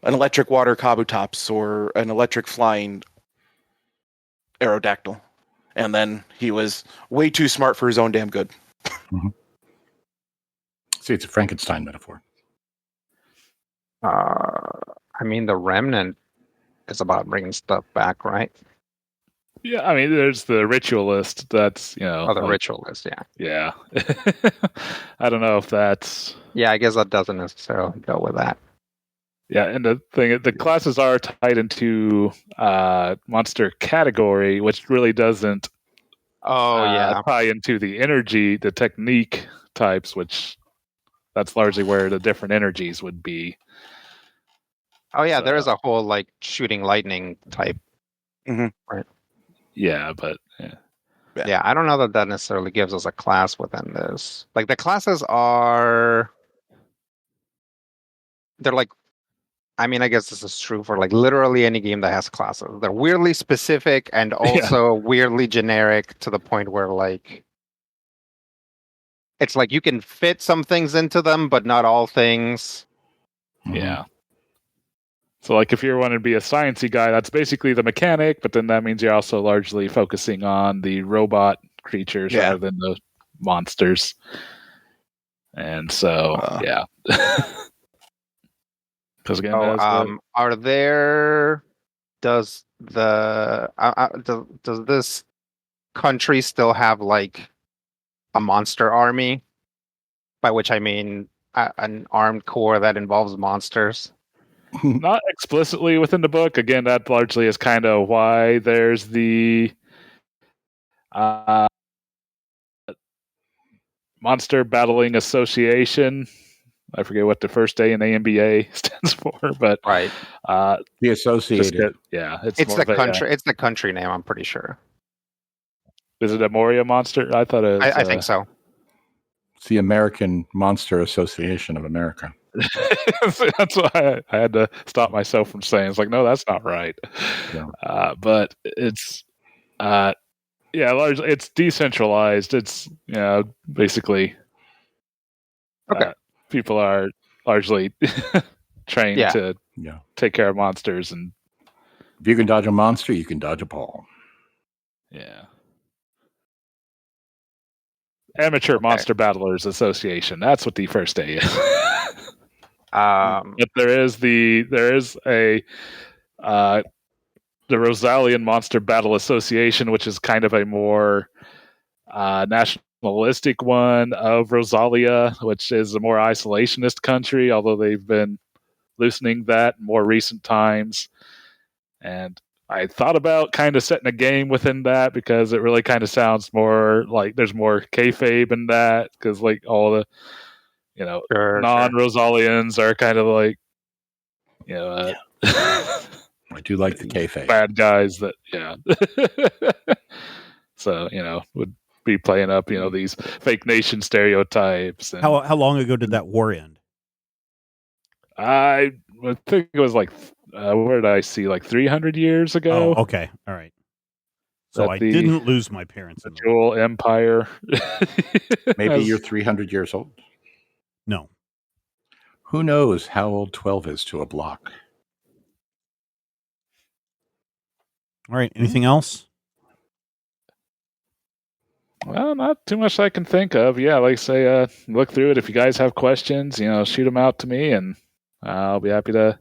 water Kabutops or an electric flying Aerodactyl. And then he was way too smart for his own damn good. Mm-hmm. See, it's a Frankenstein metaphor. I mean, the Remnant is about bringing stuff back, right? Yeah, I mean, there's the Ritualist. That's, Oh, the Ritualist, yeah. Yeah. I don't know if that's... Yeah, I guess that doesn't necessarily go with that. Yeah, and the classes are tied into monster category, which really doesn't tie into the energy, the technique types, which that's largely where the different energies would be. Oh yeah, there is a whole like shooting lightning type. Mm-hmm. Right. Yeah, but yeah, I don't know that necessarily gives us a class within this. Like, the classes they're like, I mean, I guess this is true for like literally any game that has classes. They're weirdly specific and also weirdly generic, to the point where like it's like you can fit some things into them, but not all things. Yeah. So, like, if you want to be a sciencey guy, that's basically the mechanic, but then that means you're also largely focusing on the robot creatures rather than the monsters. And so, yeah. Because again, does this country still have like a monster army? By which I mean an armed corps that involves monsters. Not explicitly within the book. Again, that largely is kind of why there's the Monster Battling Association. I forget what the first A in AMBA stands for, but right. The Associated. It's the country. It's the country name. I'm pretty sure. Is it a Moria monster? I thought it was. I think so. It's the American Monster Association of America. That's why I had to stop myself from saying it's like, no, that's not right. Yeah. But it's, largely it's decentralized. It's basically, people are largely trained to take care of monsters, and if you can dodge a monster, you can dodge a ball. Yeah. Amateur Monster Battlers Association. That's what the first A is. But there is the Rosalian Monster Battle Association, which is kind of a more nationalistic one of Rosalia, which is a more isolationist country, although they've been loosening that in more recent times. And I thought about kind of setting a game within that because it really kind of sounds more like there's more kayfabe in that, because like all the non-Rosalians are kind of like I do like the kayfabe bad guys that so would be playing up these fake nation stereotypes. And how long ago did that war end? I think it was like where did I see, like 300 years ago? Oh, okay, all right. So I didn't lose my parents in the Jewel Empire. Maybe you're 300 years old. No. Who knows how old 12 is to a block? All right. Anything else? Well, not too much I can think of. Yeah, like I say, look through it. If you guys have questions, shoot them out to me, and I'll be happy to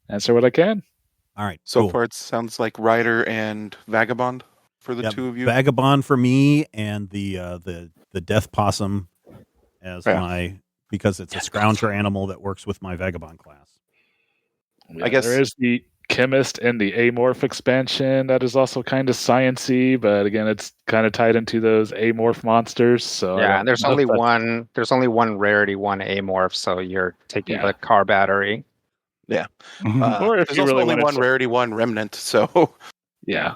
answer what I can. All right. So far, it sounds like Rider and Vagabond for the two of you. Vagabond for me, and the Death Possum as because it's a scrounger animal that works with my Vagabond class. I guess there is the Chemist and the Amorph expansion that is also kind of science-y, but again, it's kind of tied into those Amorph monsters. So and there's only one. There's only one rarity, one Amorph. So you're taking the car battery. Yeah. Or if there's you also really only one rarity, one remnant. So yeah.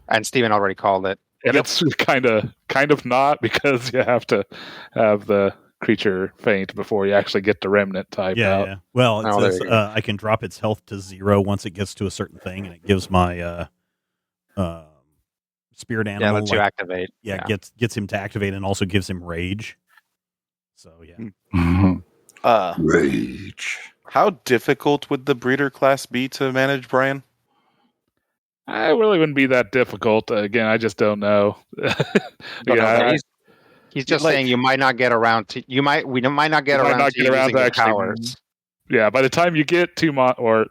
And Steven already called it. And it's kind of not, because you have to have the creature faint before you actually get the remnant type out. Yeah. Well, it says I can drop its health to 0 once it gets to a certain thing, and it gives my spirit animal. Yeah, lets you activate. Yeah, gets him to activate, and also gives him rage. So rage. How difficult would the breeder class be to manage, Brian? I really wouldn't be that difficult. Again, I just don't know. He's just saying you might not get around to. We might not get around to using powers. Yeah, by the time you get to or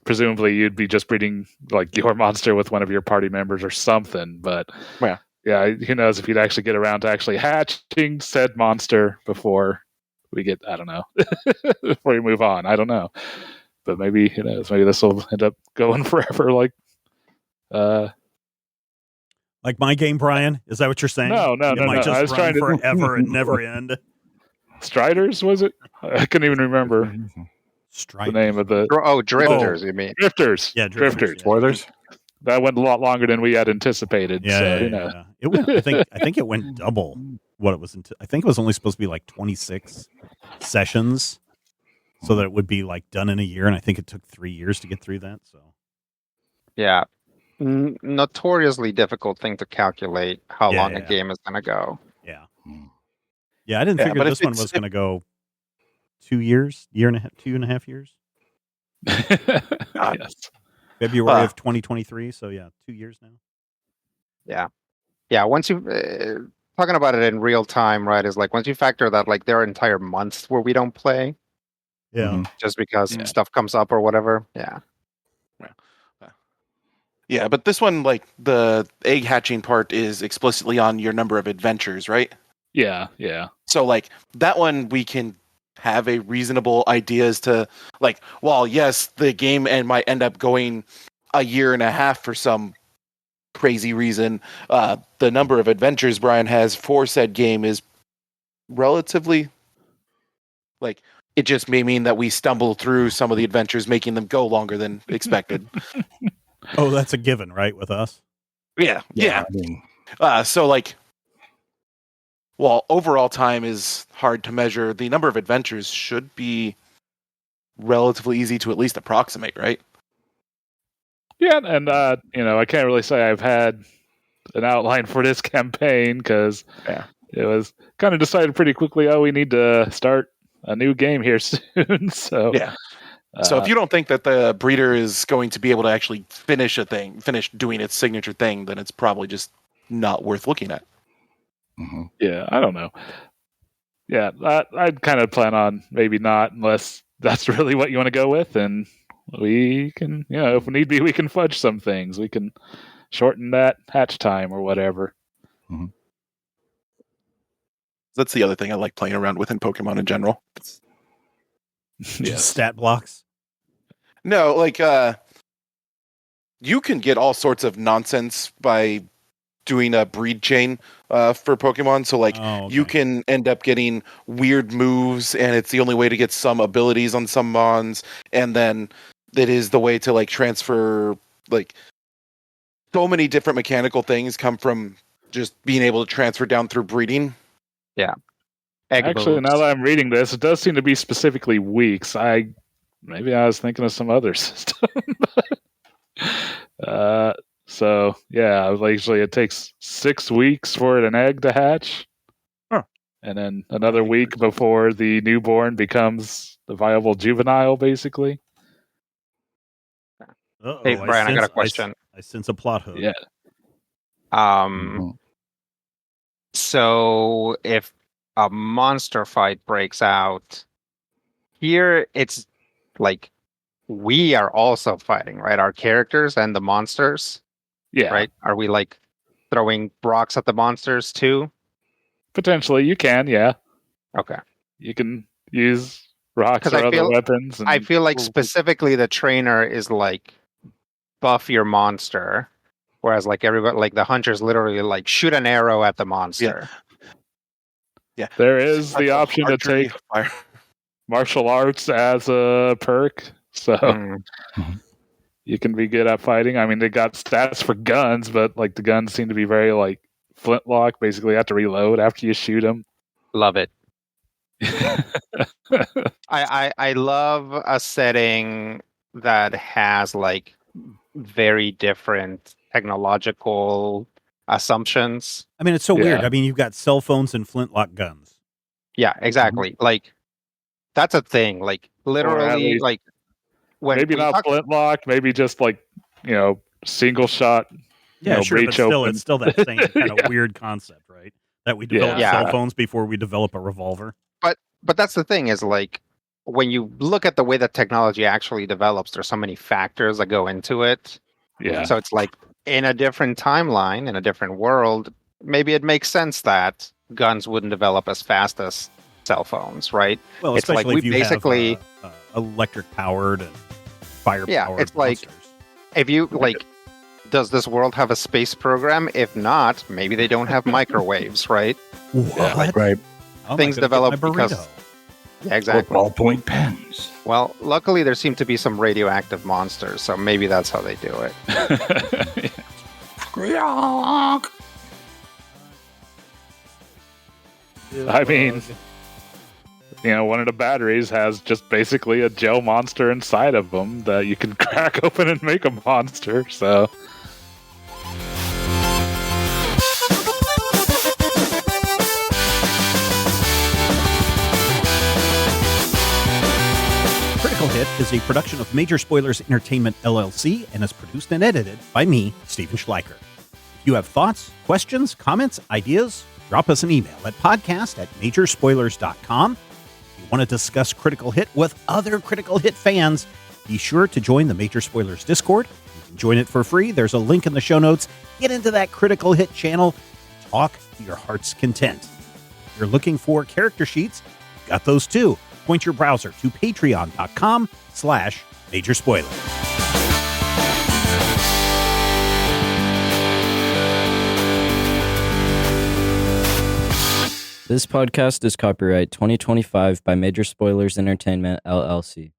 presumably you'd be just breeding like your monster with one of your party members or something. But who knows if you'd actually get around to actually hatching said monster before we get, I don't know, before we move on. I don't know. But maybe, maybe this will end up going forever like my game, Brian? Is that what you're saying? No. Just I was trying to forever and never end. Striders, was it? I couldn't even remember the name of the. Drifters. You mean Drifters? Yeah, Drifters. Spoilers. That went a lot longer than we had anticipated. Yeah, who knows? It went. I think it went double what it was. I think it was only supposed to be like 26 sessions, so that it would be like done in a year. And I think it took 3 years to get through that. So yeah. Notoriously difficult thing to calculate how long a game is going to go. Yeah, I didn't figure this one was going to go 2 years, 2.5 years. Yes. February of 2023. So 2 years now. Yeah. Once you talking about it in real time, right? Is like once you factor that like there are entire months where we don't play. Yeah. Just because stuff comes up or whatever. Yeah. Yeah, but this one, like, the egg hatching part is explicitly on your number of adventures, right? Yeah. So, like, that one we can have a reasonable idea as to, like, well, yes, the game might end up going a year and a half for some crazy reason. The number of adventures Brian has for said game is relatively Like, it just may mean that we stumble through some of the adventures, making them go longer than expected. Oh, that's a given, right, with us? Yeah. I mean, So, like, while overall time is hard to measure, the number of adventures should be relatively easy to at least approximate, right? Yeah, and I can't really say I've had an outline for this campaign because it was kind of decided pretty quickly. Oh, we need to start a new game here soon. So yeah. So if you don't think that the breeder is going to be able to actually finish doing its signature thing, then it's probably just not worth looking at. mm-hmm. Yeah, I don't know. Yeah, I'd kind of plan on maybe not, unless that's really what you want to go with, and we can, if need be, we can fudge some things. We can shorten that hatch time or whatever. Mm-hmm. That's the other thing I like playing around with in Pokemon in general. Just stat blocks. No, like you can get all sorts of nonsense by doing a breed chain for Pokemon. So like you can end up getting weird moves, and it's the only way to get some abilities on some Mons, and then it is the way to like transfer, like, so many different mechanical things come from just being able to transfer down through breeding. Yeah. Actually, now that I'm reading this, it does seem to be specifically weeks. Maybe I was thinking of some other system. So yeah, usually it takes 6 weeks for an egg to hatch, and then another week before the newborn becomes the viable juvenile, basically. Hey, Brian, I got a question. I sense a plot hook. Yeah. So if a monster fight breaks out, here it's like we are also fighting, right? Our characters and the monsters. Yeah. Right? Are we like throwing rocks at the monsters too? Potentially, you can. Yeah. Okay. You can use rocks or other weapons. I feel like specifically the trainer is like buff your monster, whereas like everybody, like the hunters, literally like shoot an arrow at the monster. Yeah. There is the option to take martial arts as a perk, so you can be good at fighting. I mean, they got stats for guns, but like the guns seem to be very like flintlock. Basically, you have to reload after you shoot them. Love it. I love a setting that has like very different technological assumptions. I mean, it's so weird. I mean, you've got cell phones and flintlock guns. Yeah, exactly. Like that's a thing. Like literally, like when maybe not flintlock, maybe just like single shot. Yeah, sure, but still, it's still that same kind of weird concept, right? That we develop cell phones before we develop a revolver. But that's the thing is like when you look at the way that technology actually develops, there's so many factors that go into it. Yeah. So it's like in a different timeline, in a different world, maybe it makes sense that guns wouldn't develop as fast as cell phones, right? Well, it's especially like we basically have, electric powered and fire powered. Yeah, it's monsters. Like if you like. Does this world have a space program? If not, maybe they don't have microwaves, right? What? Yeah, right. Things develop because... Yeah, exactly. Or ballpoint pens. Well, luckily there seem to be some radioactive monsters, so maybe that's how they do it. I mean, one of the batteries has just basically a gel monster inside of them that you can crack open and make a monster, so... Critical Hit is a production of Major Spoilers Entertainment, LLC, and is produced and edited by me, Steven Schleicher. If you have thoughts, questions, comments, ideas, drop us an email at podcast@majorspoilers.com. If you want to discuss Critical Hit with other Critical Hit fans, be sure to join the Major Spoilers Discord. You can join it for free. There's a link in the show notes. Get into that Critical Hit channel. Talk to your heart's content. If you're looking for character sheets, got those too. Point your browser to patreon.com/majorspoiler. This podcast is copyright 2025 by Major Spoilers Entertainment, LLC.